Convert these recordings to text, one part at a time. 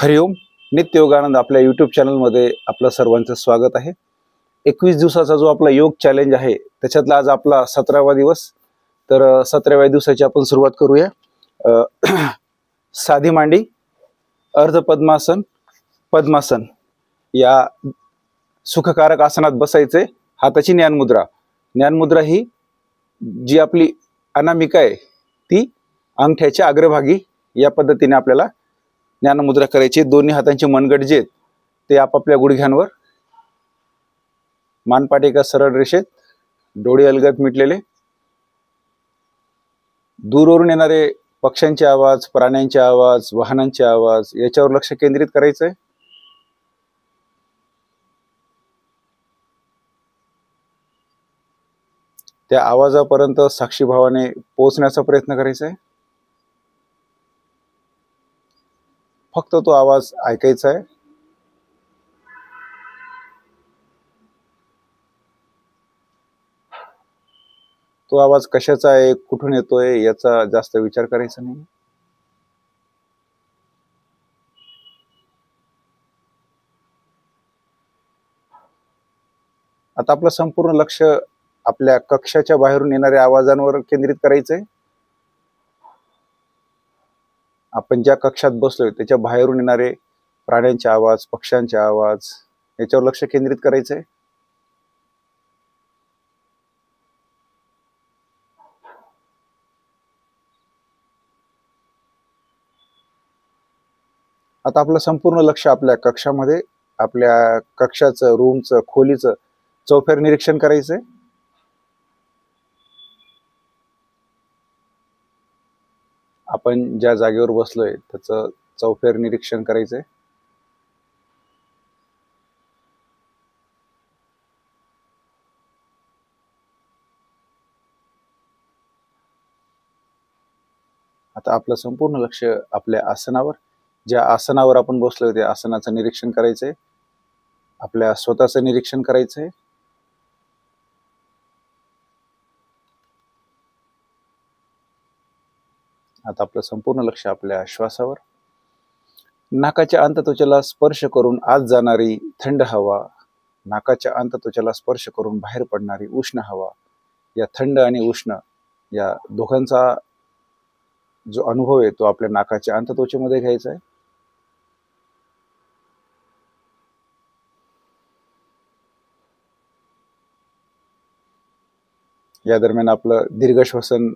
हरिओम. नित्य योगानंद आपल्या यूट्यूब चॅनलमध्ये आपलं सर्वांचं स्वागत आहे. 21 दिवसाचा जो आपला योग चॅलेंज आहे त्याच्यातला आज आपला 17वा दिवस. तर 17व्या दिवसाची आपण सुरुवात करूया. साधी मांडी, अर्ध पद्मासन, पद्मासन या सुखकारक आसनात बसायचे. हाताची ज्ञानमुद्रा. ज्ञानमुद्रा ही जी आपली अनामिका आहे ती अंगठ्याच्या अग्रभागी या पद्धतीने आपल्याला ज्ञानमुद्रा करायची. दोन्ही हातांचे मनगट जे ते आपापल्या गुडघ्यांवर, मानपाट एका सरळ रेषेत, डोळे अलगद मिटलेले. दूरवरून येणारे पक्ष्यांचे आवाज, प्राण्यांचे आवाज, वाहनांचे आवाज याच्यावर लक्ष केंद्रित करायचंय. त्या आवाजापर्यंत साक्षीभावाने पोहोचण्याचा प्रयत्न करायचा आहे. फक्त तो आवाज ऐकायचा आहे. तो आवाज कशाचा आहे, कुठून येतोय याचा जास्त विचार करायचा नाही. आता आपलं संपूर्ण लक्ष आपल्या कक्षाच्या बाहेरून येणाऱ्या आवाजांवर केंद्रित करायचंय. आपण ज्या कक्षात बसलोय त्याच्या बाहेरून येणारे प्राण्यांचे आवाज, पक्ष्यांचे आवाज याच्यावर लक्ष केंद्रित करायचंय. आता आपलं संपूर्ण लक्ष आपल्या कक्षामध्ये, आपल्या कक्षाचं, रूमचं, खोलीचं चौफेर निरीक्षण करायचंय. आपण ज्या जागेवर बसलोय त्याचं चौफेर निरीक्षण करायचंय. आता आपलं संपूर्ण लक्ष आपल्या आसनावर, ज्या आसनावर आपण बसलोय त्या आसनाचं निरीक्षण करायचंय. आपल्या स्वतःचं निरीक्षण करायचंय. आता आपलं संपूर्ण लक्ष आपल्या श्वासावर. नाकाच्या अंतत्वचेला स्पर्श करून आत जाणारी थंड हवा, नाकाच्या अंतत्वचेला स्पर्श करून बाहेर पडणारी उष्ण हवा, या थंड आणि उष्ण या दोघांचा जो अनुभव आहे तो आपल्या नाकाच्या अंतत्वचेमध्ये घ्यायचा आहे. या दरम्यान आपलं दीर्घ श्वसन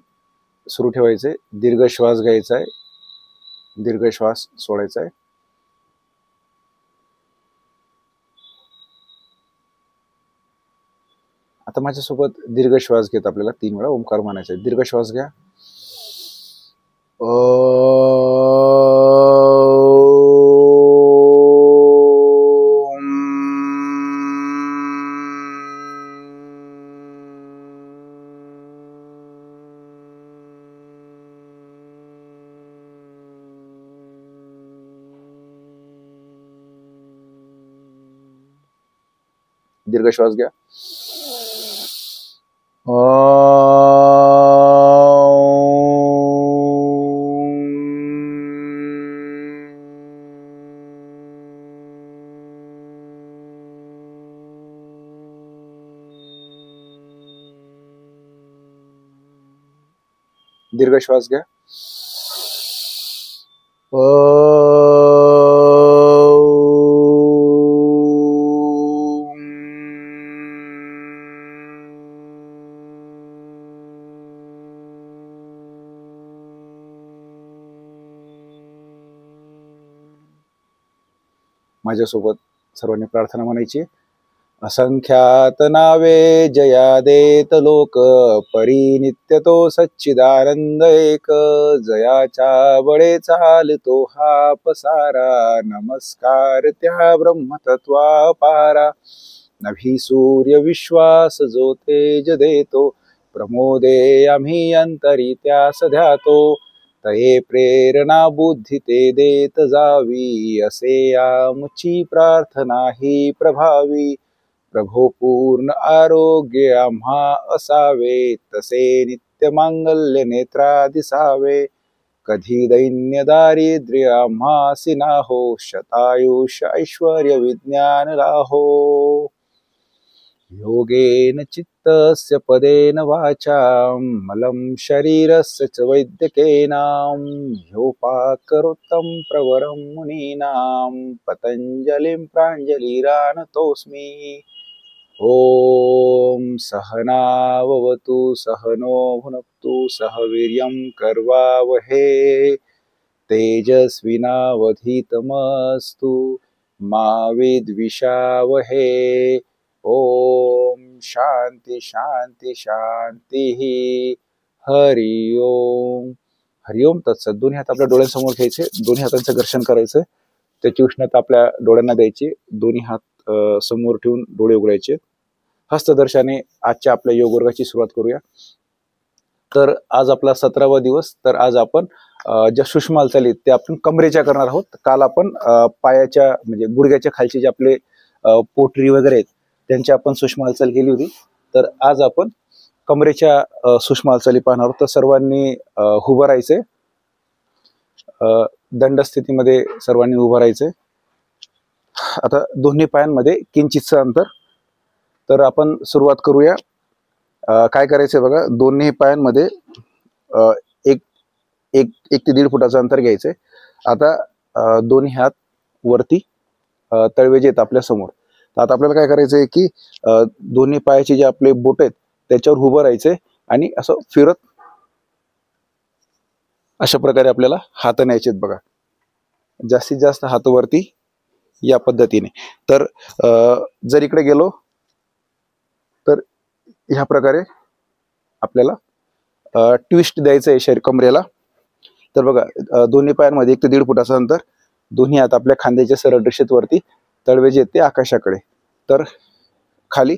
सुरू ठेवायचंय. दीर्घ श्वास घ्यायचा आहे, दीर्घ श्वास सोडायचा आहे. आता माझ्यासोबत दीर्घ श्वास घेत आपल्याला 3 वेळा ओंकार म्हणायचा आहे. दीर्घ श्वास घ्या. दीर्घ श्वास घ्या. दीर्घ श्वास घ्या. माझ्यासोबत सर्वांनी प्रार्थना म्हणायची. असंख्यात नावे जया देत लोक, परिनित्य तो सच्चिदानंद एक. जयाच्या बळे चालतो हा पसारा, नमस्कार त्या ब्रह्मतत्वा पारा. नभी सूर्य विश्वास जो तेज देतो, प्रमोदे आम्ही अंतरी त्यास ध्यातो. तये प्रेरणा बुद्धी ते देत जावी, असे आमची प्रार्थना ही प्रभावी. प्रभो पूर्ण आरोग्य आम्हा असावे, तसे नित्य मांगल्य नेत्रा दिसावे. कधी दैन्य दारिद्र्य आम्हासी नाहो, शतायुष ऐश्वर्य विज्ञान राहो. योगेन चित्तस्य पदेन वाचा मलं शरीरस्य च वैद्यकेनां, योपाकरोत्तं प्रवरं मुनीनां, पतञ्जलिं प्राञ्जलिरानतोऽस्मि. ॐ सहनाववतु सहनो भुनक्तु सह वीर्यं कर्वावहे, तेजस्विनावधीतमस्तु मा विद्विषावहे. ओम शांती शांती शांती. हरि ओम. हरि ओम तत्सत. दोन्ही हात आपल्या डोळ्यांसमोर घ्यायचे, दोन्ही हातांचं घर्षण करायचं, त्याची उष्णता आपल्या डोळ्यांना द्यायची. दोन्ही हात समोर ठेवून डोळे उघडायचे. हस्तदर्शनाने आजच्या आपल्या योग वर्गाची सुरुवात करूया. तर आज आपला 17वा दिवस. तर आज आपण ज्या सूक्ष्म हालचाली ते आपण कमरेच्या करणार आहोत. काल आपण पायाच्या म्हणजे गुडघ्याच्या खालचे जे आपले पोटरी वगैरे आहेत त्यांची आपण सूक्ष्म हालचाल केली होती. तर आज आपण कमरेच्या सूक्ष्म हालचाली पाहणार आहोत. तर सर्वांनी उभं राहायचे, दंड स्थितीमध्ये सर्वांनी उभं राहायचे. आता दोन्ही पायांमध्ये किंचितचं अंतर. तर आपण सुरुवात करूया. काय करायचंय बघा, दोन्ही पायांमध्ये एक एक एक ते 1.5 फुटाचं अंतर घ्यायचंय. आता दोन्ही हात वरती, तळवे जे आहेत आपल्या समोर. आता आपल्याला काय करायचंय की दोन्ही पायाचे जे आपले बोट आहेत त्याच्यावर उभं राहायचंय आणि असं फिरत अशा प्रकारे आपल्याला हात न्यायचे आहेत बघा. जास्तीत जास्त हात वरती या पद्धतीने. तर जर इकडे गेलो तर ह्या प्रकारे आपल्याला ट्विस्ट द्यायचं आहे शरीर कमरेला. तर बघा दोन्ही पायांमध्ये 1 ते 1.5 फुटाचं अंतर. दोन्ही हात आपल्या खांद्याच्या सरळ रेषेत वरती, तळवे जे ते आकाशाकडे. तर खाली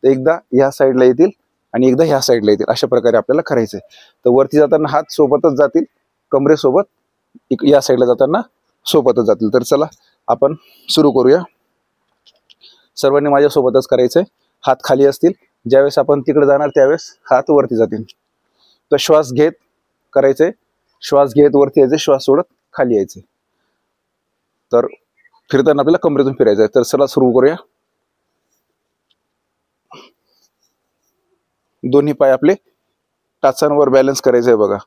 एकदा ह्या साईडला येतील आणि एकदा ह्या साईडला येतील, अशा प्रकारे आपल्याला करायचंय. तर वरती जाताना हात सोबतच जातील, कमरेसोबत. या साईडला जाताना सोबतच जातील. तर चला आपण सुरू करूया. सर्वांनी माझ्यासोबतच करायचंय. हात खाली असतील. ज्यावेळेस आपण तिकडे जाणार त्यावेळेस हात वरती जातील. तर श्वास घेत करायचंय, श्वास घेत वरती यायचे, श्वास सोडत खाली यायचे. तर फिरताना आपल्याला कमरेतून फिरायचं आहे. तर चला सुरू करूया. दोन्ही पाय आपले टाचांवर बॅलन्स करायचे आहे बघा.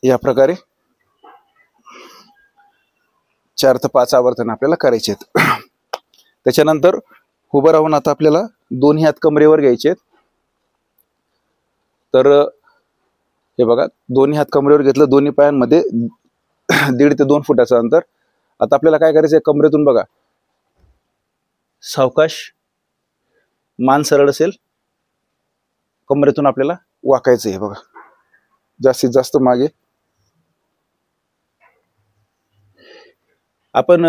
या प्रकारे 4 ते 5 आवर्तन आपल्याला करायचे आहेत. त्याच्यानंतर उभं राहून आता आपल्याला दोन्ही हात कमरेवर घ्यायचे आहेत. तर हे बघा, दोन्ही हात कमरेवर घेतलं, दोन्ही पायांमध्ये 1.5 ते 2 फुटाचं अंतर. आता आपल्याला काय करायचंय, कमरेतून बघा सावकाश, मान सरळ असेल, कमरेतून आपल्याला वाकायचं आहे बघा. जास्तीत जास्त मागे. आपण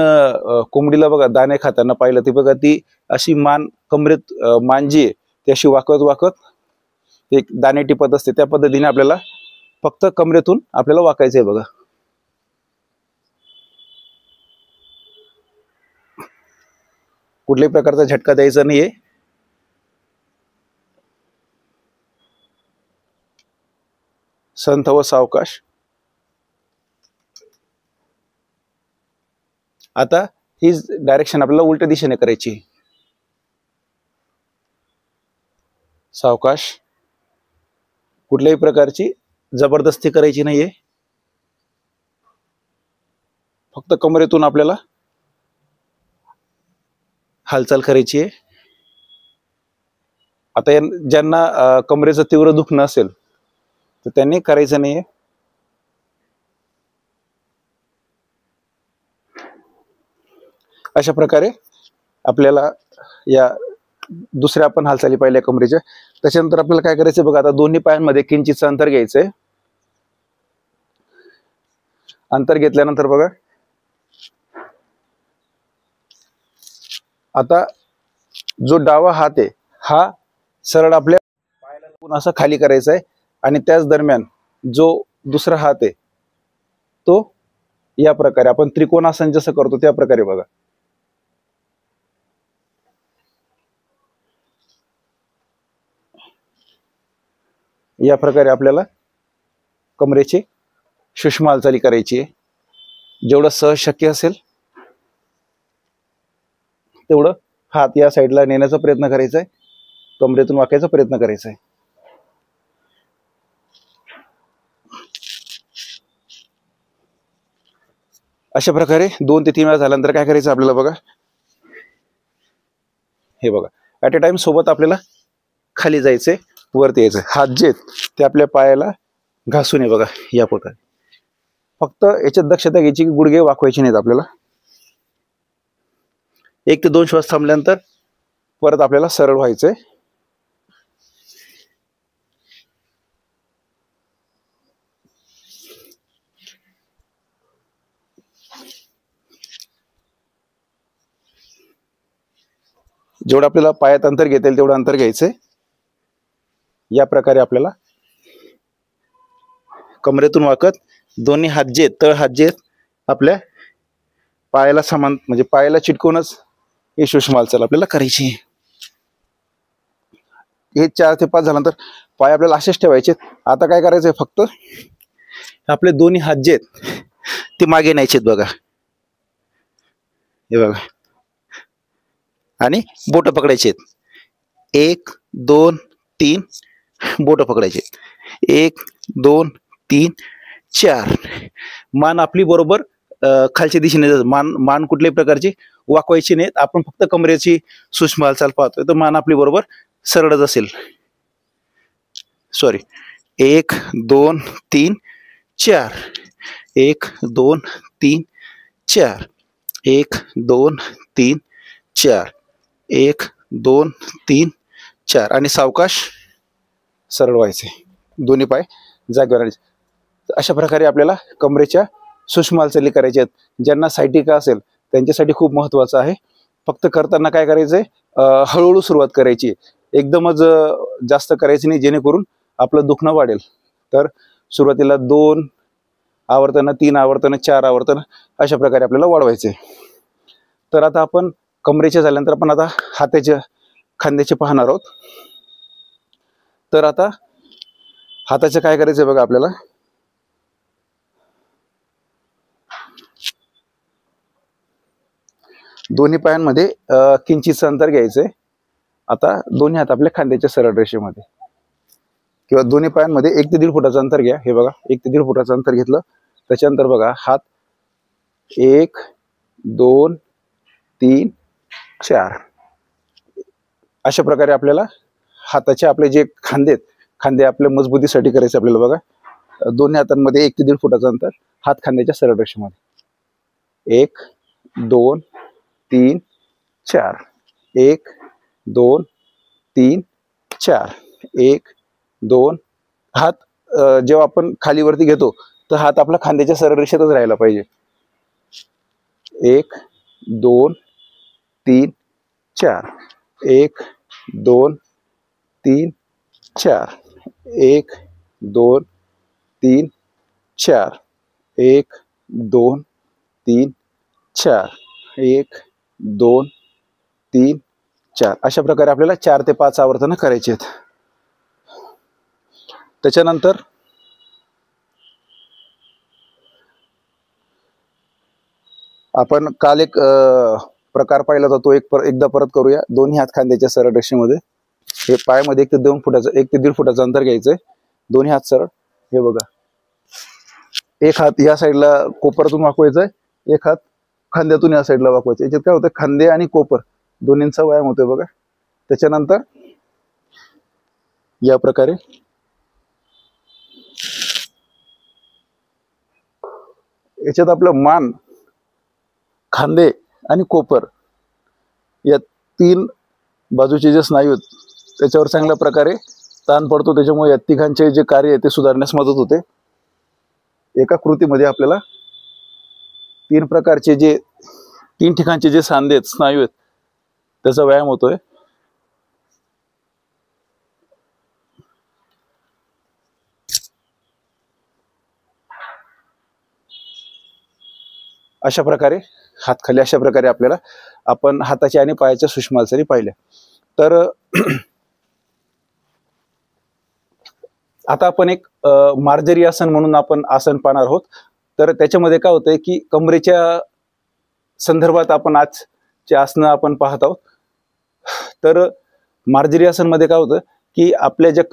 कोंबडीला बघा दाणे खाताना पाहिलं ते बघा, ती अशी मान कमरेत मान जी आहे ती अशी वाकत वाकत एक दाणे टिपत असते. त्या पद्धतीने आपल्याला फक्त कमरेतून आपल्याला वाकायचं आहे बघा. कुठल्याही प्रकारचा झटका द्यायचा नाहीये. संथ व सावकाश. आता ही डायरेक्शन आपल्याला उलट्या दिशेने करायची. सावकाश, कुठल्याही प्रकारची जबरदस्ती करायची नाहीये. फक्त कमरेतून आपल्याला हालचाल करायची आहे. आता ज्यांना कमरेचं तीव्र दुखणं असेल तर त्यांनी करायचं नाहीये. अशा प्रकारे आपल्याला या दुसऱ्या आपण हालचाली पाहिल्या कमरेच्या. त्याच्यानंतर आपल्याला काय करायचं बघा, आता दोन्ही पायांमध्ये किंचितचं अंतर घ्यायचंय. अंतर घेतल्यानंतर बघा आता जो डावा हात आहे हा सरळ आपल्या पायाला लागून असा खाली करायचा आहे आणि त्याच दरम्यान जो दुसरा हात आहे तो या प्रकारे आपण त्रिकोणासन जसं करतो त्या प्रकारे बघा. या प्रकारे आपल्याला कमरेची सूक्ष्म हालचाली करायची आहे. जेवढं सहज शक्य असेल तेवढं हात या साईडला नेण्याचा प्रयत्न करायचा आहे, कमरेतून वाकायचा प्रयत्न करायचा आहे. अशा प्रकारे 2 ते 3 वेळा झाल्यानंतर काय करायचं आपल्याला बघा, हे बघा, ॲट अ टाइम सोबत आपल्याला खाली जायचंय, वरती यायचं. हात जे ते आपल्या पायाला घासून आहे बघा, या प्रकारे. फक्त याच्यात दक्षता घ्यायची की गुडघे वाकवायचे नाहीत आपल्याला. 1 ते 2 श्वास थांबल्यानंतर परत आपल्याला सरळ व्हायचंय. जेवढं आपल्याला पायात अंतर घेता येईल तेवढं अंतर घ्यायचंय. या प्रकारे आपल्याला कमरेतून वाकत दोन्ही हात जे तळ हात जे आपल्या पायाला समान म्हणजे पायाला चिटकूनच ही सूक्ष्म हालचाल आपल्याला करायची. हे 4 ते 5 झाल्यानंतर पाय आपल्याला असेच ठेवायचे. आता काय करायचंय, फक्त आपले दोन्ही हात जे ते मागे न्यायचेत बघा, हे बघा, आणि बोट पकडायचे. 1 2 3 बोट पकडायचे. 1 2 3 4. मान आपली बरोबर खालच्या दिशेने, मान कुठल्याही प्रकारची वाकवायची नाहीत. आपण फक्त कमरेची सूक्ष्म हालचाल पाहतोय, तर मान आपली बरोबर सरळच असेल. सॉरी, 1 2 3 4. 1 2 3 4. 1 2 3 4. 1 2 3 4. आणि सावकाश सरळ व्हायचे, दोन्ही पाय जागेवर आणायचे. अशा प्रकारे आपल्याला कमरेच्या सूक्ष्म हालचाली करायच्या आहेत. ज्यांना सायटिका असेल त्यांच्यासाठी खूप महत्त्वाचं आहे. फक्त करताना काय करायचंय, हळूहळू सुरुवात करायची, एकदमच जास्त करायची नाही, जेणेकरून आपलं दुखणं वाढेल. तर सुरुवातीला 2 आवर्तन, 3 आवर्तन, 4 आवर्तन अशा प्रकारे आपल्याला वाढवायचे. तर आता आपण कमरेच्या झाल्यानंतर आपण आता हाताच्या खांद्याचे पाहणार आहोत. तर आता हाताचं काय करायचंय बघा, आपल्याला दोन्ही पायांमध्ये किंचितचं अंतर घ्यायचंय. आता दोन्ही हात आपल्या खांद्याच्या सरळ रेषेमध्ये, किंवा दोन्ही पायांमध्ये 1 ते 1.5 फुटाचं अंतर घ्या. हे बघा, 1 ते 1.5 फुटाचं अंतर घेतलं. त्याच्यानंतर बघा, हात 1 2 3 4. अशा प्रकारे आपल्याला हाताचे आपले जे खांदे आपल्या मजबूतीसाठी करायचे आपल्याला. बघा, दोन्ही हातांमध्ये 1 ते 1.5 फुटाचं अंतर, हात खांद्याच्या सरळ रेषेमध्ये. 1 2 3 4. 1 2 3 4. 1 2. हात जेव्हा आपण खालीवरती घेतो तर हात आपला खांद्याच्या सरळ रेषेतच राहायला पाहिजे. 1 2 3 4. 1 2 3 4. 1 2 3 4. 1 2 3 4. 1 2 3 4. अशा प्रकारे आपल्याला 4 ते 5 आवर्तन करायची आहेत. त्याच्यानंतर आपण काल एक प्रकार पाहिला होता, तो एकदा परत करूया. दोन्ही हात खांद्याच्या सरळ रेषेमध्ये, हे पायामध्ये 1 ते 2 फुटाचं 1 ते 1.5 फुटाचं अंतर घ्यायचंय. दोन्ही हात सरळ. हे बघा, एक हात या साईडला कोपरातून वाकवायचा, एक हात खांद्यातून या साईडला वाकवायचा. याच्यात काय होतं, खांदे आणि कोपर दोन्हींचा व्यायाम होतोय बघा. त्याच्यानंतर या प्रकारे याच्यात आपलं मान, खांदे आणि कोपर या 3 बाजूचे जे स्नायू आहेत त्याच्यावर चांगल्या प्रकारे ताण पडतो. त्याच्यामुळे या तिघांचे जे कार्य आहे ते सुधारण्यास मदत होते. एका कृतीमध्ये आपल्याला 3 प्रकारचे जे 3 ठिकाणचे जे सांधे आहेत, स्नायू आहेत, त्याचा व्यायाम होतोय. अशा प्रकारे हात खाली, अशा प्रकारे आपल्याला आपण हाताच्या आणि पायाच्या सूक्ष्म हालचाली पाहिल्या. तर आता आपण एक मार्जरी आसन म्हणून आपण आसन पाहणार आहोत. तर त्याच्यामध्ये काय होतंय की कमरेच्या संदर्भात आपण आजचे आसनं आपण पाहत आहोत. तर मार्जरी आसन मध्ये काय होतं की आपल्या ज्या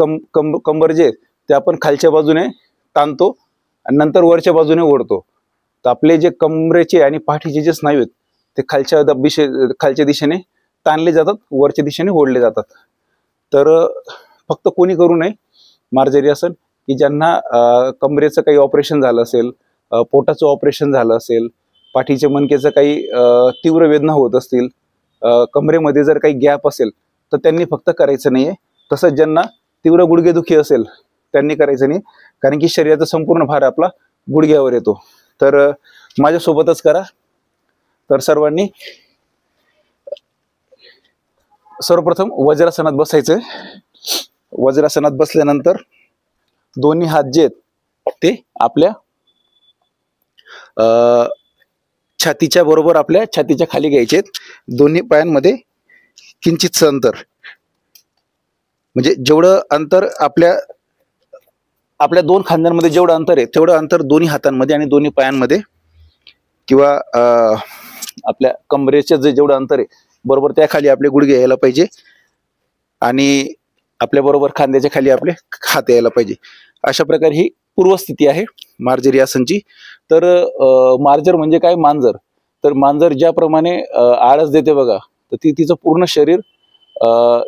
कंबर जे ते आपण खालच्या बाजूने ताणतो आणि नंतर वरच्या बाजूने ओढतो. तर आपले जे कमरेचे आणि पाठीचे जे स्नायू आहेत ते खालच्या दिशेने ताणले जातात, वरच्या दिशेने ओढले जातात. तर फक्त कोणी करू नये मार्जरी आसन की ज्यांना कमरेचं काही ऑपरेशन झालं असेल, पोटाचं ऑपरेशन झालं असेल, पाठीच्या मणक्याचं काही तीव्र वेदना होत असतील, कमरेमध्ये जर काही गॅप असेल तर त्यांनी फक्त करायचं नाहीये. तसंच ज्यांना तीव्र गुडघेदुखी असेल त्यांनी करायचं नाही, कारण की शरीराचा संपूर्ण भार आपला गुडघ्यावर येतो. तर माझ्यासोबतच करा. तर सर्वांनी सर्वप्रथम वज्रासनात बसायचं. वज्रासनात बसल्यानंतर दोन्ही हात जे आहेत ते आपल्या छातीच्या बरोबर आपल्या छातीच्या खाली घ्यायचे. दोन्ही पायांमध्ये किंचितचं अंतर, म्हणजे जेवढं अंतर आपल्या दोन खांद्यांमध्ये जेवढं अंतर आहे तेवढं अंतर दोन्ही हातांमध्ये आणि दोन्ही पायांमध्ये किंवा आपल्या कमरेच्या जेवढं अंतर आहे बरोबर त्या खाली आपले गुडघे यायला पाहिजे आणि आपल्या बरोबर खांद्याच्या खाली आपले हात यायला पाहिजे. अशा प्रकारे ही पूर्वस्थिती आहे मार्जरी आसनची. तर मार्जर म्हणजे काय? मांजर. तर मांजर ज्याप्रमाणे आळस देते बघा, तर तिचं पूर्ण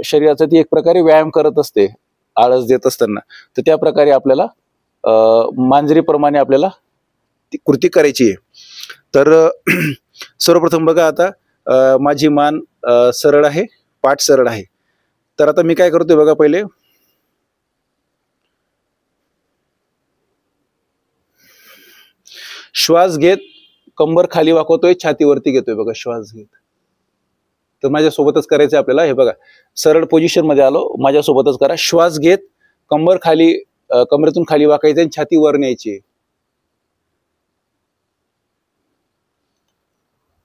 शरीराचा ती एक प्रकारे व्यायाम करत असते आळस देत असताना. तर त्या प्रकारे आपल्याला मांजरीप्रमाणे आपल्याला ती कृती करायची आहे. तर सर्वप्रथम बघा, आता माझी मान सरळ आहे, पाठ सरळ आहे. तर आता मी काय करतोय बघा, पहिले श्वास घेत कंबर खाली वाकवतोय, छातीवरती घेतोय बघा श्वास घेत. तर माझ्यासोबतच करायचं आपल्याला. हे बघा, सरळ पोझिशन मध्ये आलो, माझ्यासोबतच करा. श्वास घेत कंबर खाली, कमरेतून खाली वाकायचं आणि छाती वर न्यायची.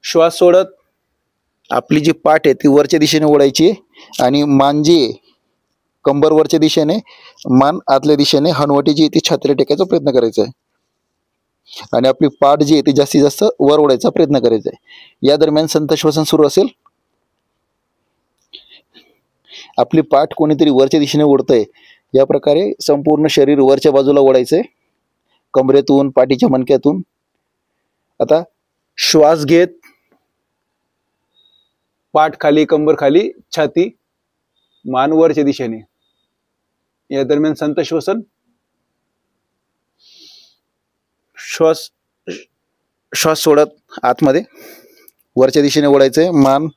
श्वास सोडत आपली जी पाठ आहे ती वरच्या दिशेने ओढायची आणि मान जी कंबर वरच्या दिशेने, मान आतल्या दिशेने, हनवटी जी ती छातीला टेकायचा प्रयत्न करायचा आहे आणि आपली पाठ जी आहे ती जास्तीत जास्त वर ओढायचा प्रयत्न करायचा आहे. या दरम्यान संथ श्वसन सुरू असेल. आपली पाठ कोणीतरी वरच्या दिशेने ओढतंय, या प्रकारे संपूर्ण शरीर वरच्या बाजूला ओढायचंय, कमरेतून, पाठीच्या मणक्यातून. आता श्वास घेत पाठ खाली, कंबर खाली, छाती, मान वरच्या दिशेने. या दरम्यान संथ श्वसन. श्वास सोडत आतमध्ये वरच्या दिशेने ओढायचंय. मान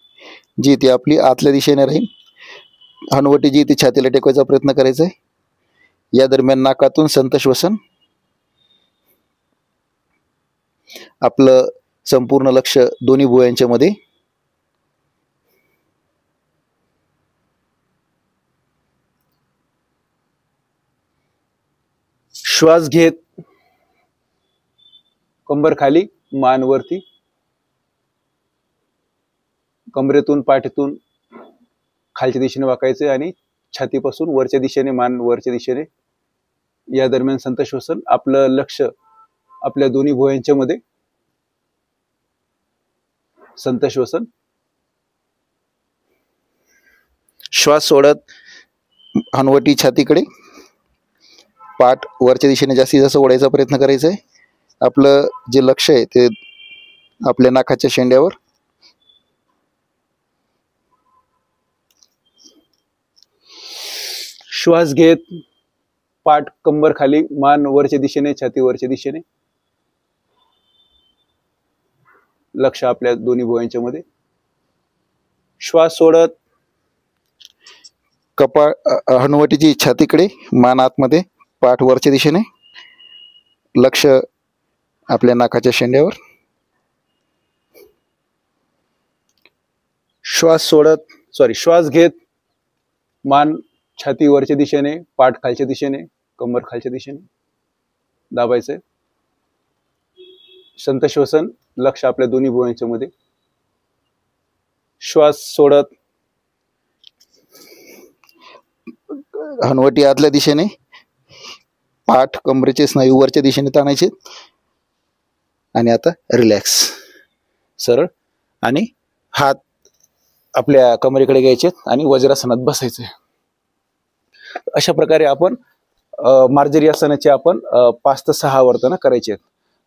जी ती आपली आतल्या दिशेने राहील, हनवटी जी ती छातीला टेकवायचा प्रयत्न करायचा आहे. या दरम्यान नाकातून संथ श्वसन. आपलं संपूर्ण लक्ष दोन्ही भुवयांच्या मध्ये. श्वास घेत कंबर खाली, मान वरती, कमरेतून, पाठीतून खालच्या दिशेने वाकायचे आणि छातीपासून वरच्या दिशेने, मान वरच्या दिशेने. या दरम्यान संथ श्वसन. आपलं लक्ष आपल्या दोन्ही भुवयांच्या मध्ये. संथ श्वसन. श्वास सोडत हनवटी छातीकडे, पाठ वरच्या दिशेने जास्तीत जास्त ओढायचा प्रयत्न करायचा आहे. आपलं जे लक्ष आहे ते आपल्या नाकाच्या शेंड्यावर. श्वास घेत पाठ कंबर खाली, मान वरच्या दिशेने, छाती वरच्या दिशेने. लक्ष आपल्या दोन्ही भुवयांच्या मध्ये. श्वास सोडत कपाळ, हनवटीची छातीकडे, मान आतमध्ये, पाठ वरच्या दिशेने, लक्ष आपल्या नाकाच्या शेंड्यावर. श्वास घेत मान छाती वरच्या दिशेने, पाठ खालच्या दिशेने, कंबर खालच्या दिशेने दाबायचंय. संथ श्वसन. लक्ष आपल्या दोन्ही भुवयांच्या मध्ये. श्वास सोडत हनवटी आतल्या दिशेने, पाठ कमरेचे स्नायू वरच्या दिशेने ताणायचे आणि आता रिलॅक्स, सरळ, आणि हात आपल्या कमरेकडे घ्यायचे आणि वज्रासनात बसायचे. अशा प्रकारे आपण मार्जरी आसनाचे आपण 5 ते 6 आवर्तन करायचे आहेत.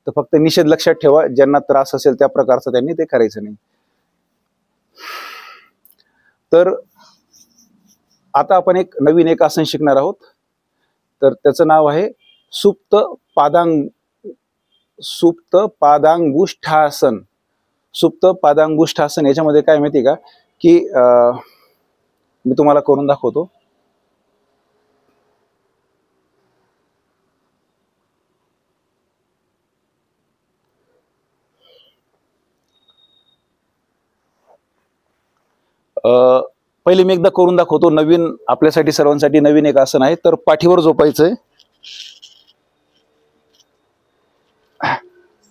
तर फक्त निषेध लक्षात ठेवा, ज्यांना त्रास असेल त्या प्रकारचं त्यांनी ते करायचं नाही. तर आता आपण एक नवीन आसन शिकणार आहोत. तर त्याचं नाव आहे सुप्त पादांगुष्ठासन. सुप्त पादांगुष्ठासन. याच्यामध्ये काय माहिती का की मी तुम्हाला करून दाखवतो. पहिले मी एकदा करून दाखवतो. नवीन आपल्यासाठी सर्वांसाठी नवीन एक आसन आहे. तर पाठीवर झोपायचंय.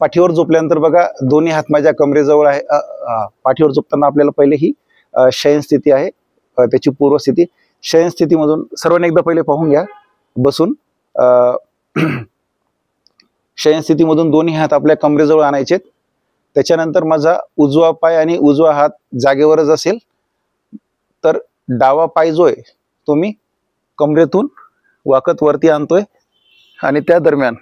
पाठीवर झोपल्यानंतर बघा दोन्ही हात माझ्या कमरेजवळ आहे. पाठीवर झोपताना आपल्याला पहिले ही शयन स्थिती आहे, त्याची पूर्वस्थिती. शयन स्थितीमधून सर्वांनी एकदा पहिले पाहून घ्या बसून. शयन स्थितीमधून दोन्ही हात आपल्या कमरेजवळ आणायचे. त्याच्यानंतर माझा उजवा पाय आणि उजवा हात जागेवरच असेल. तर डावा पाय जो आहे तो मी कमरेतून वाकत वरती आणतोय आणि त्या दरम्यान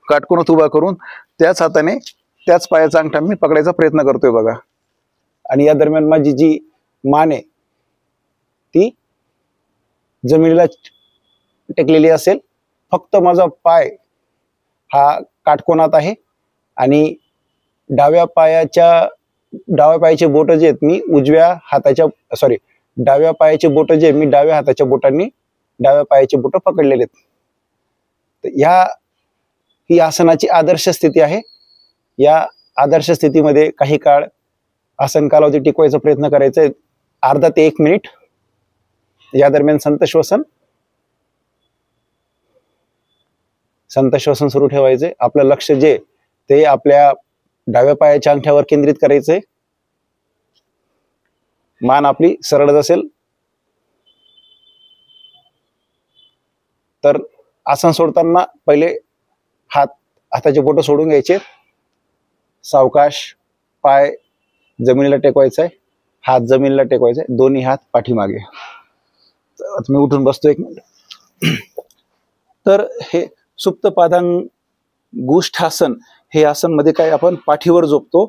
काटकोनात उभा करून त्याच हाताने त्याच पायाचा अंगठा मी पकडायचा प्रयत्न करतोय बघा. आणि या दरम्यान माझी जी मान आहे ती जमिनीला टेकलेली असेल. फक्त माझा पाय हा काटकोनात आहे आणि डाव्या पायाचे बोट जे आहेत मी डाव्या पायाचे बोट जे मी डाव्या हाताच्या बोटांनी डाव्या पायाचे बोट पकडलेले आहेत. तर ही आसनाची आदर्श स्थिती आहे. या आदर्श स्थितीमध्ये काही काळ आसन कालावधी टिकवायचा प्रयत्न करायचा आहे, अर्धा ते 1 मिनिट. या दरम्यान संत श्वसन सुरू ठेवायचे. आपलं लक्ष जे ते आपल्या डाव्या पायाच्या अंगठ्यावर केंद्रित करायचंय. मान आपली सरळच असेल. तर आसन सोडताना पहिले हाताचे बोट सोडून घ्यायचे. सावकाश पाय जमिनीला टेकवायचा आहे, हात जमिनीला टेकवायचा आहे, दोन्ही हात पाठीमागे. मी उठून बसतो 1 मिनिट. तर हे सुप्त पादांगुष्ठासन हे आसन मध्ये काय आपण पाठीवर झोपतो.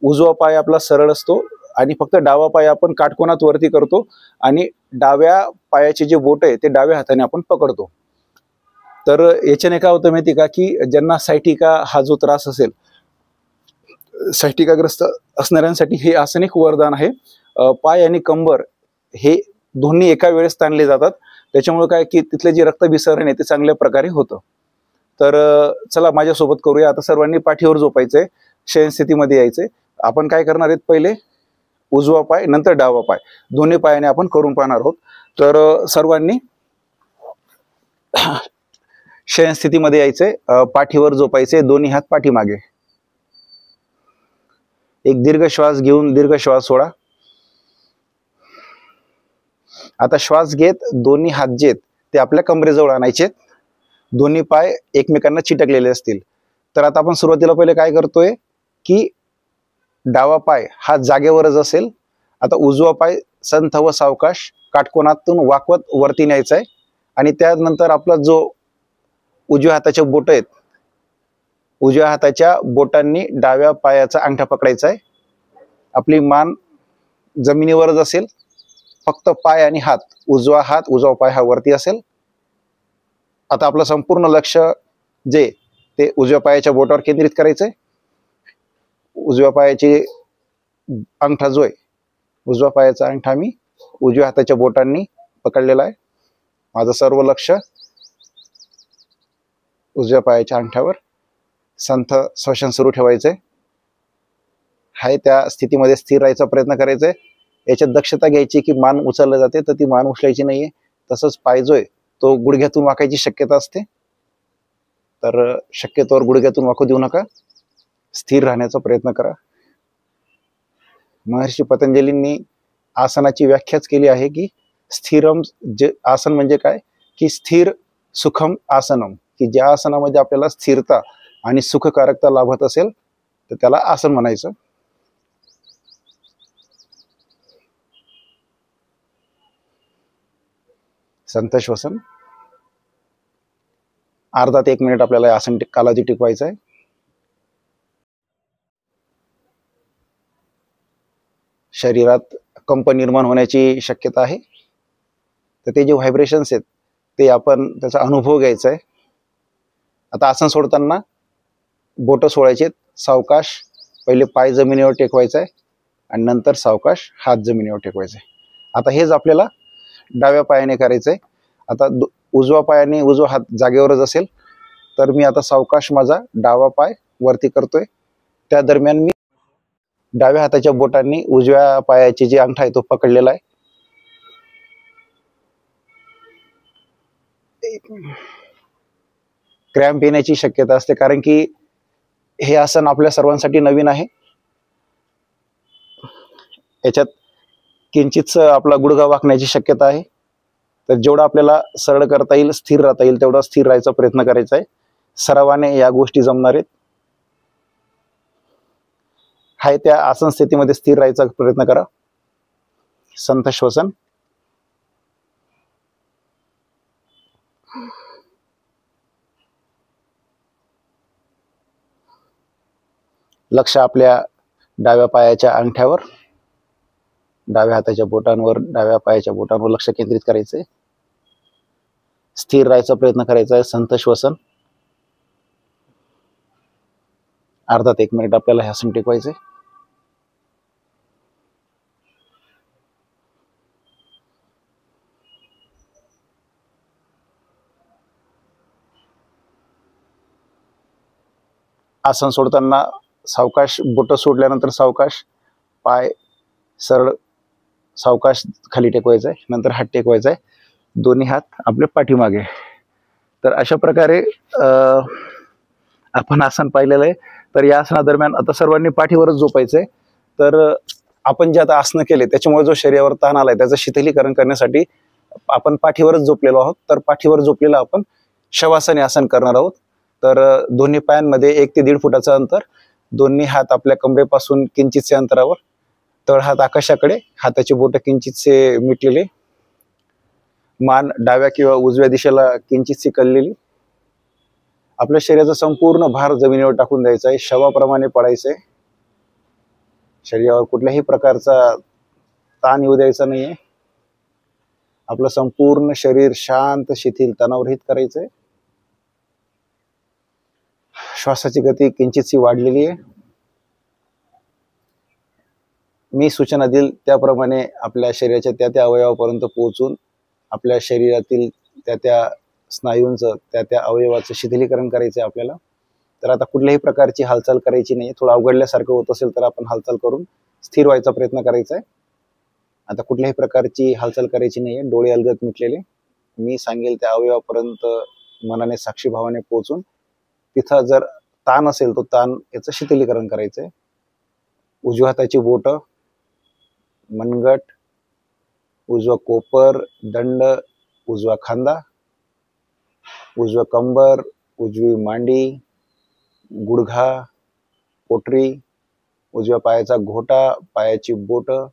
उजवा पाय आपला सरळ असतो आणि फक्त डावा पाय आपण काटकोनात वरती करतो आणि डाव्या पायाचे जे बोट आहे ते डाव्या हाताने आपण पकडतो. तर याच्याने काय होतं माहिती का की ज्यांना सायटिका हा जो त्रास असेल, सायटिकाग्रस्त असणाऱ्यांसाठी हे आसन एक वरदान आहे. पाय आणि कंबर हे दोन्ही एका वेळेस ताणले जातात. त्याच्यामुळे काय की तिथले जे रक्तभिसरण आहे ते चांगल्या प्रकारे होतं. तर चला माझ्यासोबत करूया. आता सर्वांनी पाठीवर झोपायचंय, शयन स्थितीमध्ये यायचंय. आपण काय करणार आहेत, पहिले उजवा पाय नंतर डावा पाय दोन्ही पायाने आपण करून पाहणार आहोत. तर सर्वांनी शयन स्थितीमध्ये यायचंय, पाठीवर झोपायचे, दोन्ही हात पाठीमागे. एक दीर्घ श्वास घेऊन दीर्घ श्वास सोडा. आता श्वास घेत दोन्ही हात जे ते आपल्या कमरेजवळ आणायचे. दोन्ही पाय एकमेकांना चिटकलेले असतील. तर आता आपण सुरुवातीला पहिले काय करतोय की डावा पाय हा जागेवरच असेल. आता उजवा पाय संथ व सावकाश काटकोनातून वाकवत वरती न्यायचा आहे आणि त्यानंतर आपला जो उजव्या हाताच्या बोट आहेत, उजव्या हाताच्या बोटांनी डाव्या पायाचा अंगठा पकडायचा आहे. आपली मान जमिनीवरच असेल. फक्त पाय आणि हात उजवा पाय हा वरती असेल. आता आपलं संपूर्ण लक्ष जे ते उजव्या पायाच्या बोटावर केंद्रित करायचंय. उजव्या पायाचे अंगठा जो आहे, उजव्या पायाचा अंगठा मी उजव्या हाताच्या बोटांनी पकडलेला आहे. माझं सर्व लक्ष उजव्या पायाच्या अंगठ्यावर. संथ श्वसन सुरू ठेवायचंय. हाय त्या स्थितीमध्ये स्थिर राहायचा प्रयत्न करायचा आहे. याच्यात दक्षता घ्यायची की मान उचलली जाते तर ती मान उचलायची नाहीये. तसंच पाय जो आहे तो गुडघ्यातून वाकायची शक्यता असते. तर शक्यतोवर गुडघ्यातून वाकू देऊ नका. स्थिर राहण्याचा प्रयत्न करा. महर्षी पतंजलींनी आसनाची व्याख्याच केली आहे की स्थिरम जे आसन म्हणजे काय की स्थिर सुखम आसनम, की ज्या आसनामध्ये आपल्याला स्थिरता आणि सुखकारकता लाभत असेल तर त्याला आसन म्हणायचं. संथ श्वसन. अर्धा ते 1 मिनिट आपल्याला आसन कालावधी टिकवायचा आहे. शरीरात कंप निर्माण होण्याची शक्यता आहे, तर ते जे व्हायब्रेशन्स आहेत ते आपण त्याचा अनुभव घ्यायचा आहे. आता आसन सोडताना बोटं सोडायचे, सावकाश पहिले पाय जमिनीवर टेकवायचा आहे आणि नंतर सावकाश हात जमिनीवर टेकवायचा आहे. आता हेच आपल्याला डाव्या पायाने करायचं आहे. आता उजवा पायाने उजवा हात जागेवरच असेल तर मी आता सावकाश माझा डावा पाय वरती करतोय. त्या दरम्यान मी डाव्या हाताच्या बोटांनी उजव्या पायाची जी अंगठा आहे तो पकडलेला आहे. क्रॅम्प येण्याची शक्यता असते कारण की हे आसन आपल्या सर्वांसाठी नवीन आहे. याच्यात किंचित आपला गुडघा वाकण्याची शक्यता आहे, तर जेवढं आपल्याला सरळ करता येईल, स्थिर राहता येईल तेवढा स्थिर राहायचा प्रयत्न करायचा आहे. सरावाने या गोष्टी जमणार आहेत. हाय त्या आसन स्थितीमध्ये स्थिर राहायचा प्रयत्न करा. संथ श्वसन. लक्ष आपल्या डाव्या पायाच्या अंगठ्यावर, डाव्या हाताच्या बोटांवर, डाव्या पायाच्या बोटांवर लक्ष केंद्रित करायचंय. स्थिर राहायचा प्रयत्न करायचा आहे. संथ श्वसन. अर्धा ते 1 मिनिट आपल्याला हे आसन टिकवायचंय. आसन सोडताना सावकाश बोटं सोडल्यानंतर सावकाश पाय सरळ सावकाश खाली टेकवायचा आहे, नंतर हात टेकवायचा आहे, दोन्ही हात आपले पाठीमागे. तर अशा प्रकारे आपण आसन पाहिलेलं आहे. तर या आसनादरम्यान आता सर्वांनी पाठीवरच झोपायचंय. तर आपण जे आता आसनं केले त्याच्यामुळे जो शरीरावर ताण आलाय त्याचं शिथिलीकरण करण्यासाठी आपण पाठीवरच झोपलेलो आहोत. तर पाठीवर झोपलेलं आपण शवासनी आसन करणार आहोत. तर दोन्ही पायांमध्ये 1 ते 1.5 फुटाचं अंतर, दोन्ही हात आपल्या कमरेपासून किंचितसे अंतरावर, तळहात आकाशाकडे, हाताची बोटं किंचितसे मिटलेले, मान डाव्या किंवा उजव्या दिशेला किंचितशी कललेली. आपल्या शरीराचा संपूर्ण भार जमिनीवर टाकून द्यायचा आहे, शवाप्रमाणे पडायचंय. शरीरावर कुठल्याही प्रकारचा ताण येऊ द्यायचा नाहीये. आपलं संपूर्ण शरीर शांत, शिथिल, तणावरहित करायचंय. श्वासाची गती किंचितशी वाढलेली आहे. मी सूचना देईल त्याप्रमाणे आपल्या शरीराच्या त्या त्या अवयवापर्यंत पोहोचून आपल्या शरीरातील त्या त्या स्नायूंचं, त्या त्या अवयवाचं शिथिलीकरण करायचं आहे आपल्याला. तर आता कुठल्याही प्रकारची हालचाल करायची नाही. थोडं अवघडल्यासारखं होत असेल तर आपण हालचाल करून स्थिर व्हायचा प्रयत्न करायचा आहे. आता कुठल्याही प्रकारची हालचाल करायची नाही आहे. डोळे अलगद मिटलेले. मी सांगेल त्या अवयवापर्यंत मनाने, साक्षीभावाने पोहोचून तिथं जर ताण असेल तो ताण याचं शिथिलीकरण करायचं आहे. उजव्या हाताची बोटं, मनगट, उजवा कोपर, दंड, उजवा खांदा, उजवा कंबर, उजवी मांडी, गुडघा, पोटरी, उजव्या पायाचा घोटा, पायाची बोटं,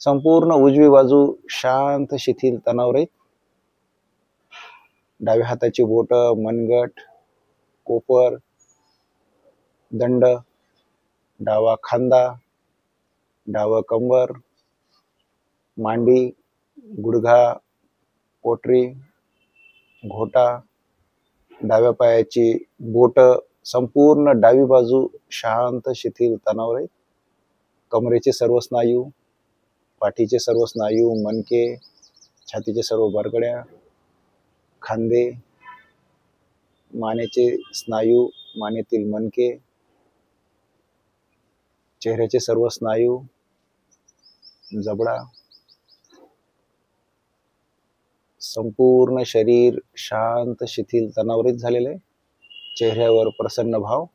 संपूर्ण उजवी बाजू शांत, शिथिल, तणावरहित. डाव्या हाताची बोटं, मनगट, कोपर, दंड, डावा खांदा, डावा कंबर, मांडी, गुडघा, पोटरी, घोटा, डाव्या पायाची बोटं, संपूर्ण डावी बाजू शांत, शिथिल, तणावरहित. कमरेचे सर्व स्नायू, पाठीचे सर्व स्नायू, मणके, छातीचे सर्व बरगड्या, खांदे, मानेचे स्नायू, मानेतील मणके, चेहऱ्याचे सर्व स्नायू, जबडा, संपूर्ण शरीर शांत, शिथिल, तणावरहित झालेले. चेहऱ्यावर प्रसन्न भाव.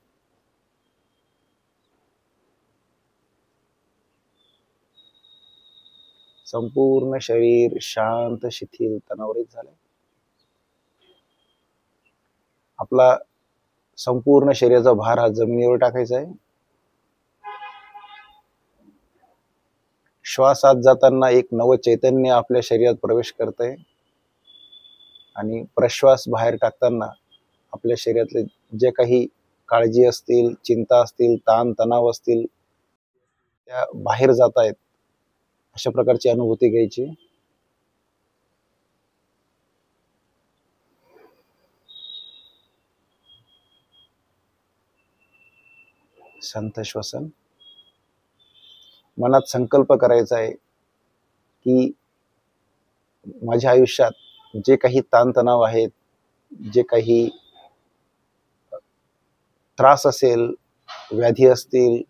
संपूर्ण शरीर शांत, शिथिल, तणावरहित झाले. आपला संपूर्ण शरीराचा भार हा जमिनीवर टाकायचा आहे. श्वास आत जाताना एक नव चैतन्य आपल्या शरीरात प्रवेश करत आहे आणि प्रश्वास बाहेर टाकताना आपल्या शरीरातले जे काही काळजी असतील, चिंता असतील, ताण तणाव असतील, त्या बाहेर जात आहेत. अशा प्रकारची अनुभूती घ्यायची. शांत श्वसन. मनात संकल्प करायचा आहे की माझ्या आयुष्यात जे काही ताणतणाव आहेत, जे काही त्रास असेल, व्याधी असतील,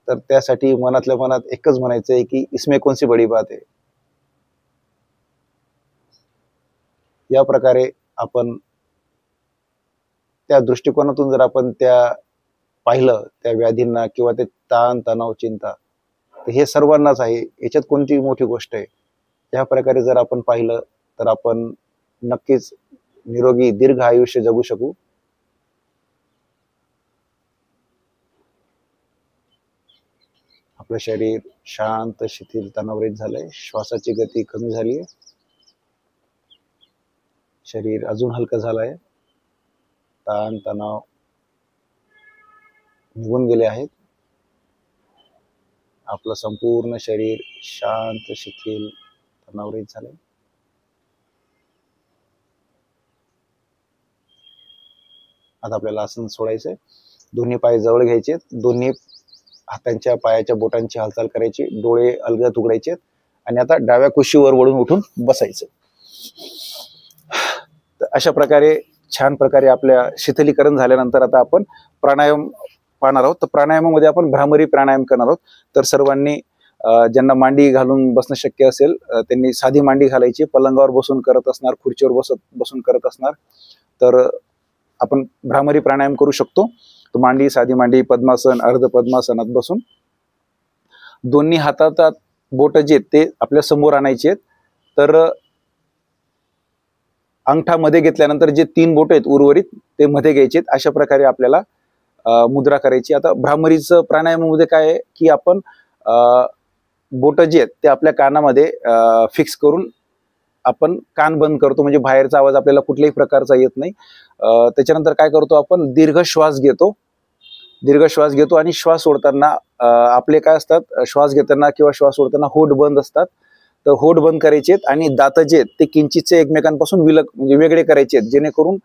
तर त्यासाठी मनातल्या मनात एकच म्हणायचं आहे की इसमें कौन सी बड़ी बात है. या प्रकारे आपण त्या दृष्टिकोनातून जर आपण त्या पाहिलं, त्या व्याधींना किंवा ते ताण तणाव चिंता, तर हे सर्वांनाच आहे, याच्यात कोणती मोठी गोष्ट आहे. या प्रकारे जर आपण पाहिलं तर आपण नक्कीच निरोगी दीर्घ आयुष्य जगू शकू. आपलं शरीर शांत शिथिल तणावरहित झालंय. श्वासाची गती कमी झाली आहे. शरीर अजून हलकं झालंय. ताण तणाव निघून गेले आहेत. आपलं संपूर्ण शरीर शांत शिथिल तणावरहित झालंय. आता आपल्याला आसन सोडायचंय. दोन्ही पाय जवळ घ्यायचे, दोन्ही हातांच्या पायाच्या बोटांची हालचाल करायची, डोळे अलगद उघडायचे आणि आता डाव्या कुशीवर वळून उठून बसायचं. तर अशा प्रकारे छान प्रकारे आपल्या शिथिलीकरण झाल्यानंतर आता आपण प्राणायाम पाहणार आहोत. तर प्राणायामामध्ये आपण भ्रामरी प्राणायाम करणार आहोत. तर सर्वांनी ज्यांना मांडी घालून बसणं शक्य असेल त्यांनी साधी मांडी घालायची. पलंगावर बसून करत असणार, खुर्चीवर बसून करत असणार तर आपण भ्रामरी प्राणायाम करू शकतो. तर मांडी, साधी मांडी, पद्मासन, अर्ध पद्मासनात बसून दोन्ही हातात बोट जे ते आपल्या समोर आणायचे आहेत. तर अंगठा मध्ये घेतल्यानंतर जे 3 बोट आहेत उर्वरित ते मध्ये घ्यायचे. अशा प्रकारे आपल्याला मुद्रा करायची. आता भ्रामरीचं प्राणायामामध्ये काय आहे की आपण बोट जे आहेत ते आपल्या कानामध्ये फिक्स करून आपण कान बंद करतो, म्हणजे बाहेरचा आवाज आपल्याला कुठल्याही प्रकारचा येत नाही. त्याच्यानंतर काय करतो आपण दीर्घ श्वास घेतो आणि श्वास सोडताना आपले काय असतात, श्वास घेताना किंवा श्वास सोडताना होठ बंद असतात. तर होठ बंद करायचे आणि दात जे आहेत ते किंचितचे एकमेकांपासून म्हणजे वेगळे करायचे आहेत, जेणेकरून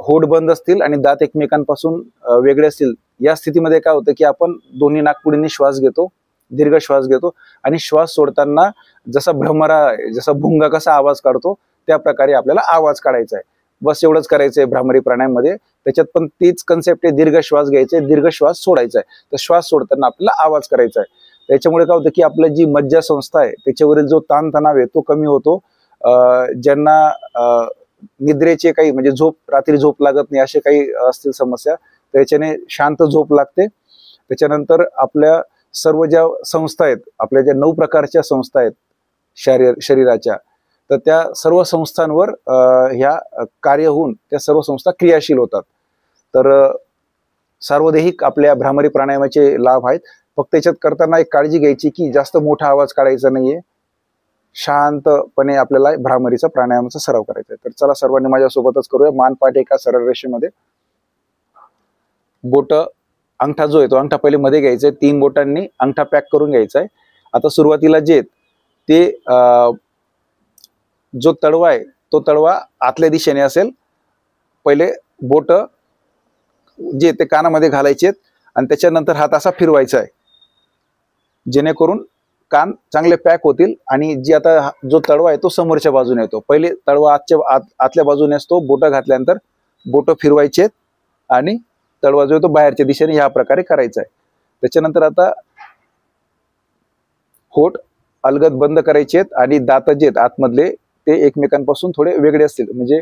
होठ बंद असतील आणि दात एकमेकांपासून वेगळे असतील. या स्थितीमध्ये काय होतं की आपण दोन्ही नाकपुडीने श्वास घेतो, दीर्घ श्वास घेतो आणि श्वास सोडताना जसा भ्रमरा, जसा भुंगा कसा आवाज काढतो त्या प्रकारे आपल्याला आवाज काढायचा आहे. बस एवढंच करायचं आहे भ्रामरी प्राणायाममध्ये. त्याच्यात पण तीच कन्सेप्ट आहे, दीर्घ श्वास घ्यायचा आहे, दीर्घ श्वास सोडायचा आहे. तर श्वास सोडताना आपल्याला आवाज करायचा आहे. त्याच्यामुळे काय होतं की आपलं जी मज्जा संस्था आहे त्याच्यावरील जो ताणतणाव आहे तो कमी होतो. ज्यांना निद्रेचे काही म्हणजे रात्री झोप लागत नाही असे काही असतील समस्या, त्याच्याने शांत झोप लागते. त्याच्यानंतर आपल्या सर्व ज्या संस्था आहेत, आपल्या ज्या 9 प्रकारच्या संस्था आहेत शरीराच्या, तर त्या सर्व संस्थांवर ह्या कार्य होऊन त्या सर्व संस्था क्रियाशील होतात. तर सार्वदेहिक आपल्या भ्रामरी प्राणायामाचे लाभ आहेत. फक्त याच्यात करताना एक काळजी घ्यायची की जास्त मोठा आवाज काढायचा नाहीये. शांतपणे आपल्याला भ्रामरीचा प्राणायामाचा सराव करायचा आहे. तर चला सर्वांनी माझ्यासोबतच करूया. मान पाठ एका सरळ रेषेमध्ये. बोट, अंगठा जो आहे तो अंगठा पहिले मध्ये घ्यायचा आहे. 3 बोटांनी अंगठा पॅक करून घ्यायचा आहे. आता सुरुवातीला जे ते जो तळवा आहे तो तळवा आतल्या दिशेने असेल. पहिले बोट जे ते कानामध्ये घालायचे आणि त्याच्यानंतर हात असा फिरवायचा आहे, जेणेकरून कान चांगले पॅक होतील. आणि जी आता जो तळवा आहे तो समोरच्या बाजूने येतो. पहिले तळवा आतल्या बाजूने असतो. बोट घातल्यानंतर बोट फिरवायचे आणि तळवा जो आहे तो बाहेरच्या दिशेने ह्या प्रकारे करायचा आहे. त्याच्यानंतर आता होठ अलगद बंद करायचे आणि दात जे आहेत आतमधले ते एकमेकांपासून थोडे वेगळे असतील, म्हणजे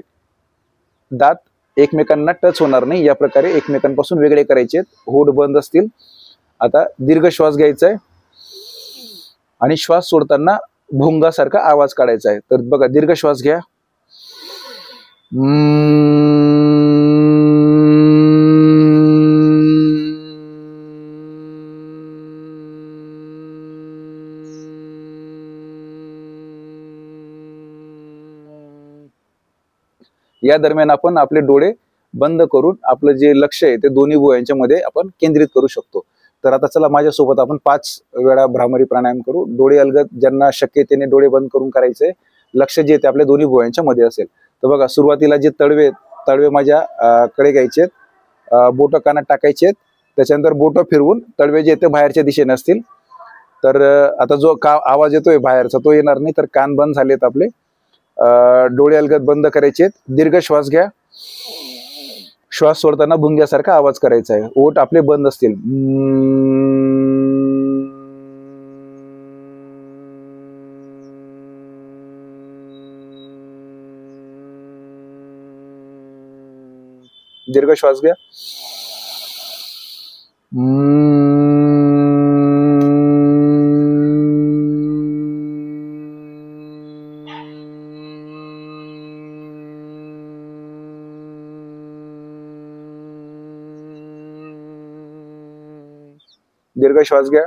दात एकमेकांना टच होणार नाही या प्रकारे एकमेकांपासून वेगळे करायचे. होठ बंद असतील. आता दीर्घ श्वास घ्यायचा आहे आणि श्वास सोडताना भुंगासारखा आवाज काढायचा आहे. तर बघा, दीर्घ श्वास घ्या. या दरम्यान आपण आपले डोळे बंद करून आपलं जे लक्ष आहे ते दोन्ही भुवयांच्या मध्ये आपण केंद्रित करू शकतो. तर आता चला माझ्यासोबत आपण 5 वेळा भ्रामरी प्राणायाम करू. डोळे अलगद, ज्यांना शक्य त्याने डोळे बंद करून करायचे. लक्ष जे ते आपल्या दोन्ही भुवयांच्या मध्ये असेल. तर बघा, सुरुवातीला जे तळवे माझ्या कडे घ्यायचे, बोट कानात टाकायचे, त्याच्यानंतर बोट फिरवून तळवे जे ते बाहेरच्या दिशेने असतील. तर आता जो आवाज येतोय बाहेरचा तो येणार नाही. तर कान बंद झालेत आपले, डोळे अलगद बंद करायचे. दीर्घ श्वास घ्या. श्वास सोडताना भुंग्यासारखा आवाज करायचा आहे. ओठ आपले बंद असतील. दीर्घ श्वास घ्या. दीर्घ श्वास घ्या.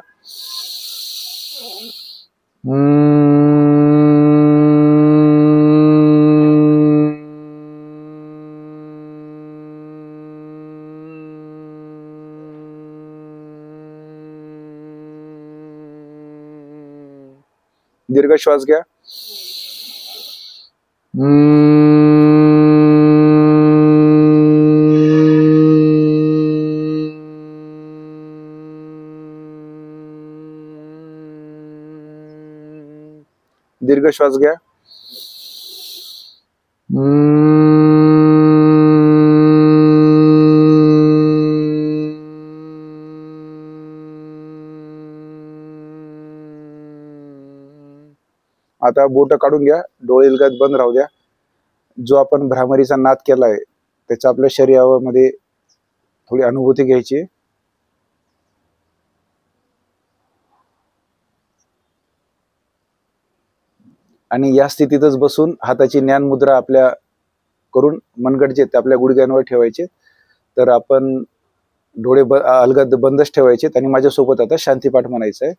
दीर्घ श्वास घ्या. दीर्घ श्वास घ्या. आता बोट काढून घ्या. डोळे अलगद बंद राहू द्या. जो आपण भ्रामरीचा नाद केलाय त्याचा आपल्या शरीरामध्ये थोडी अनुभूती घ्यायची. आणि या स्थितीतच बसून हाताची ज्ञान मुद्रा आपल्या करून मनगटचे ते आपल्या गुडघ्यांवर ठेवायचे. तर आपण डोळे अलगद बंदच ठेवायचे आणि माझ्यासोबत आता शांतीपाठ म्हणायचं आहे.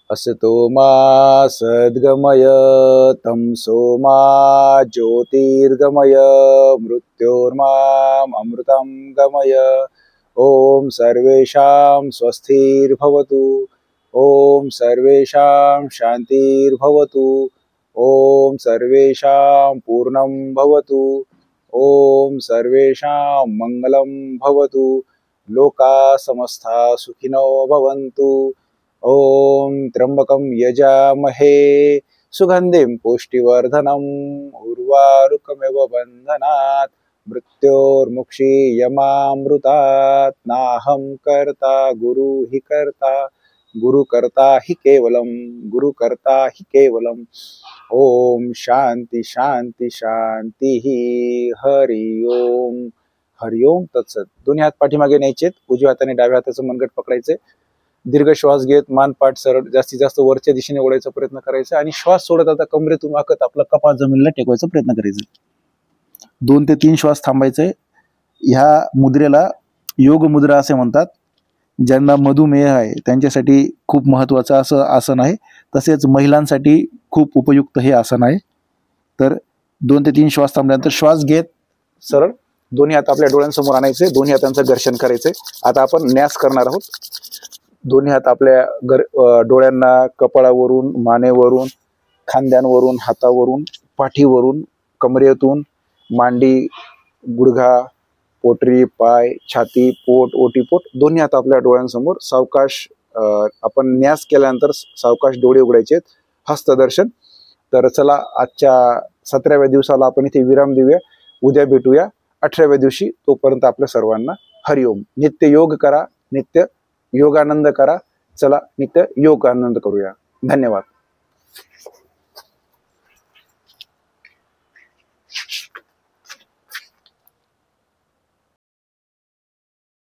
असतो मा सद्गमय तमसो मा ज्योतिर्गमय मृत्योर्माम अमृतं गमय. ओम सर्वेषां स्वस्तिर्भवतु. ओम सर्वेषां शांतिर्भवतु. ओम सर्वेषां पूर्णं भवतु. ओम सर्वेषां मंगलं भवतु. लोका समस्ता सुखिनो भवन्तु. ओम त्र्यंबकं यजामहे सुगंधिं पुष्टिवर्धनम् उर्वारुकमिव बन्धनात् मृत्योर्मुक्षीयमामृतात्. नाहं कर्ता गुरु हि कर्ता. गुरु कर्ता हि केवलम. गुरु कर्ता हि केवलम. ओम शांती शांती शांती. हरि ओम. हरि ओम तत्सत. दोन्ही हात पाठीमागे न्यायचेत. उजव्या हाताने डाव्या हाताचं मनगट पकडायचे. दीर्घ श्वास घेत मान पाठ सरळ जास्तीत जास्त वरच्या दिशेने ओढायचा प्रयत्न करायचा आणि श्वास सोडत आता कमरेतून वाकत आपला कपाळ जमिनीला टेकवायचा प्रयत्न करायचा. 2 ते 3 श्वास थांबायचे. ह्या मुद्रेला योग मुद्रा असे म्हणतात. ज्यांना मधुमेह आहे त्यांच्यासाठी खूप महत्वाचं असं आसन आहे. तसेच महिलांसाठी खूप उपयुक्त हे आसन आहे. तर 2 ते 3 श्वास थांबल्यानंतर श्वास घेत सरळ दोन्ही हात आपल्या डोळ्यांसमोर आणायचे. दोन्ही हातांचं घर्षण करायचे. आता आपण न्यास करणार आहोत. दोन्ही हात आपल्या डोळ्यांना कपाळावरून, मानेवरून, खांद्यांवरून, हातावरून, पाठीवरून, कमरेतून, मांडी, गुडघा, पोटरी, पाय, छाती, पोट, ओटीपोट दोन्ही हात आपल्या डोळ्यांसमोर सावकाश. आपण न्यास केल्यानंतर सावकाश डोळे उघडायचे. हस्तदर्शन. तर चला आजच्या 17व्या दिवसाला आपण इथे विराम देऊया. उद्या भेटूया 18व्या दिवशी. तोपर्यंत आपल्या सर्वांना हरिओम. नित्य योग करा. नित्य योगानंद करा. चला नित्य योग आनंद करूया. धन्यवाद.